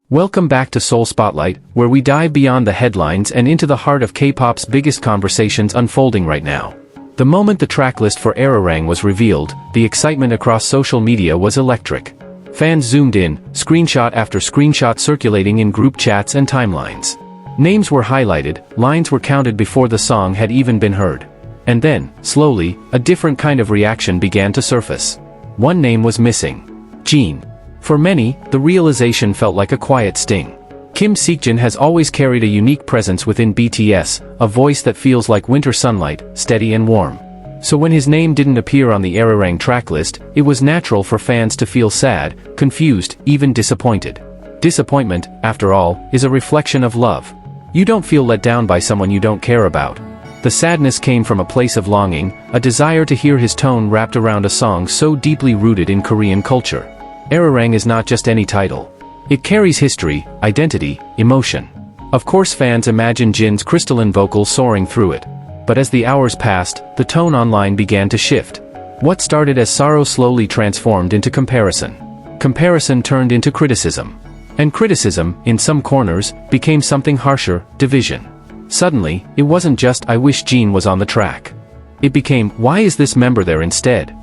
Welcome back to Seoul Spotlight, where we dive beyond the headlines and into the heart of K-pop's biggest conversations unfolding right now. The moment the tracklist for Ararang was revealed, the excitement across social media was electric. Fans zoomed in, screenshot after screenshot circulating in group chats and timelines. Names were highlighted, lines were counted before the song had even been heard. And then, slowly, a different kind of reaction began to surface. One name was missing. Jin. For many, the realization felt like a quiet sting. Seokjin has always carried a unique presence within BTS, a voice that feels like winter sunlight, steady and warm. So when his name didn't appear on the Ararang tracklist, it was natural for fans to feel sad, confused, even disappointed. Disappointment, after all, is a reflection of love. You don't feel let down by someone you don't care about. The sadness came from a place of longing, a desire to hear his tone wrapped around a song so deeply rooted in Korean culture. Ararang is not just any title. It carries history, identity, emotion. Of course fans imagine Jin's crystalline vocals soaring through it. But as the hours passed, the tone online began to shift. What started as sorrow slowly transformed into comparison. Comparison turned into criticism. And criticism, in some corners, became something harsher, division. Suddenly, it wasn't just "I wish Jin was on the track." It became "Why is this member there instead?"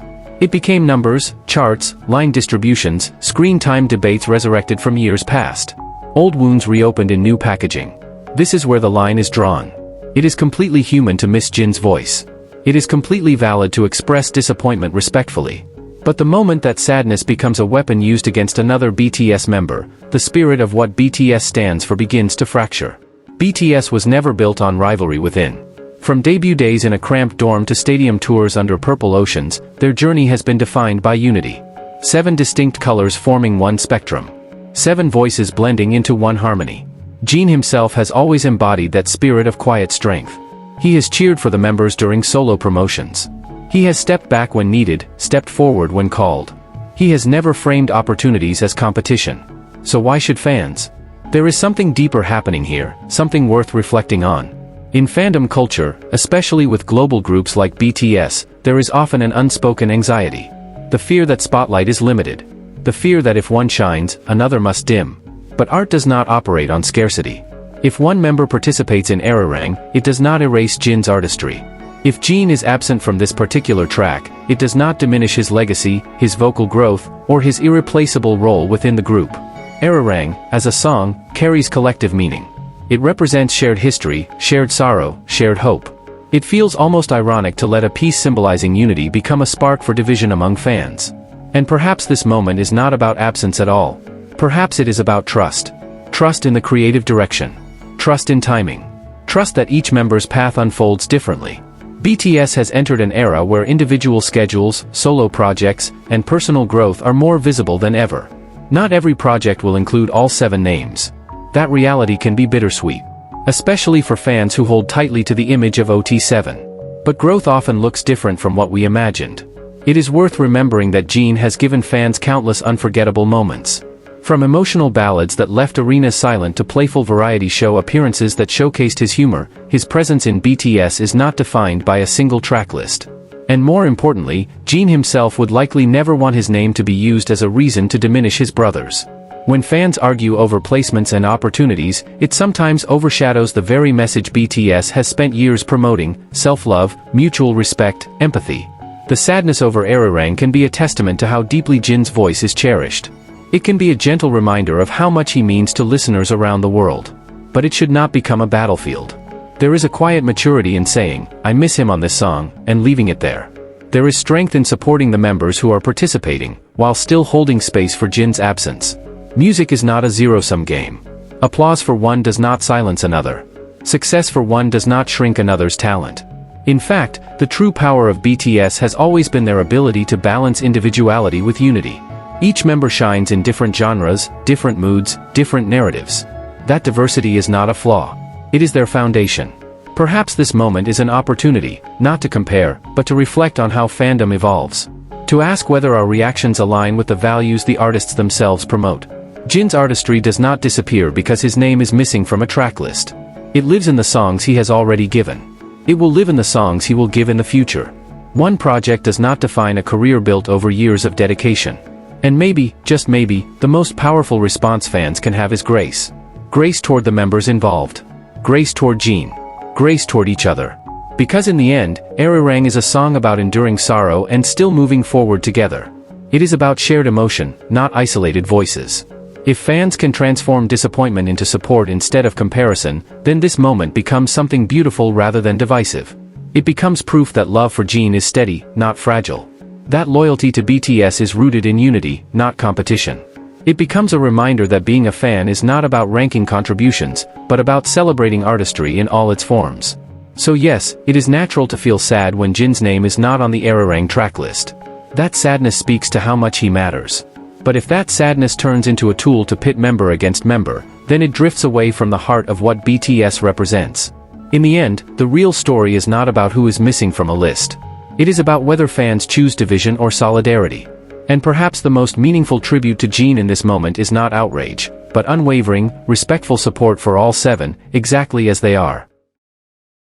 It became numbers, charts, line distributions, screen time debates resurrected from years past. Old wounds reopened in new packaging. This is where the line is drawn. It is completely human to miss Jin's voice. It is completely valid to express disappointment respectfully. But the moment that sadness becomes a weapon used against another BTS member, the spirit of what BTS stands for begins to fracture. BTS was never built on rivalry within. From debut days in a cramped dorm to stadium tours under purple oceans, their journey has been defined by unity. 7 distinct colors forming one spectrum. 7 voices blending into one harmony. Jin himself has always embodied that spirit of quiet strength. He has cheered for the members during solo promotions. He has stepped back when needed, stepped forward when called. He has never framed opportunities as competition. So why should fans? There is something deeper happening here, something worth reflecting on. In fandom culture, especially with global groups like BTS, there is often an unspoken anxiety. The fear that spotlight is limited. The fear that if one shines, another must dim. But art does not operate on scarcity. If one member participates in Ararang, it does not erase Jin's artistry. If Jin is absent from this particular track, it does not diminish his legacy, his vocal growth, or his irreplaceable role within the group. Ararang, as a song, carries collective meaning. It represents shared history, shared sorrow, shared hope. It feels almost ironic to let a piece symbolizing unity become a spark for division among fans. And perhaps this moment is not about absence at all. Perhaps it is about trust. Trust in the creative direction. Trust in timing. Trust that each member's path unfolds differently. BTS has entered an era where individual schedules, solo projects, and personal growth are more visible than ever. Not every project will include all 7 names. That reality can be bittersweet. Especially for fans who hold tightly to the image of OT7. But growth often looks different from what we imagined. It is worth remembering that Jin has given fans countless unforgettable moments. From emotional ballads that left arenas silent to playful variety show appearances that showcased his humor, his presence in BTS is not defined by a single tracklist. And more importantly, Jin himself would likely never want his name to be used as a reason to diminish his brothers. When fans argue over placements and opportunities, it sometimes overshadows the very message BTS has spent years promoting: self-love, mutual respect, empathy. The sadness over Ararang can be a testament to how deeply Jin's voice is cherished. It can be a gentle reminder of how much he means to listeners around the world. But it should not become a battlefield. There is a quiet maturity in saying, "I miss him on this song," and leaving it there. There is strength in supporting the members who are participating, while still holding space for Jin's absence. Music is not a zero-sum game. Applause for one does not silence another. Success for one does not shrink another's talent. In fact, the true power of BTS has always been their ability to balance individuality with unity. Each member shines in different genres, different moods, different narratives. That diversity is not a flaw. It is their foundation. Perhaps this moment is an opportunity, not to compare, but to reflect on how fandom evolves. To ask whether our reactions align with the values the artists themselves promote. Jin's artistry does not disappear because his name is missing from a tracklist. It lives in the songs he has already given. It will live in the songs he will give in the future. One project does not define a career built over years of dedication. And maybe, just maybe, the most powerful response fans can have is grace. Grace toward the members involved. Grace toward Jin. Grace toward each other. Because in the end, Ararang is a song about enduring sorrow and still moving forward together. It is about shared emotion, not isolated voices. If fans can transform disappointment into support instead of comparison, then this moment becomes something beautiful rather than divisive. It becomes proof that love for Jin is steady, not fragile. That loyalty to BTS is rooted in unity, not competition. It becomes a reminder that being a fan is not about ranking contributions, but about celebrating artistry in all its forms. So yes, it is natural to feel sad when Jin's name is not on the Ararang tracklist. That sadness speaks to how much he matters. But if that sadness turns into a tool to pit member against member, then it drifts away from the heart of what BTS represents. In the end, the real story is not about who is missing from a list. It is about whether fans choose division or solidarity. And perhaps the most meaningful tribute to Jin in this moment is not outrage, but unwavering, respectful support for all seven, exactly as they are.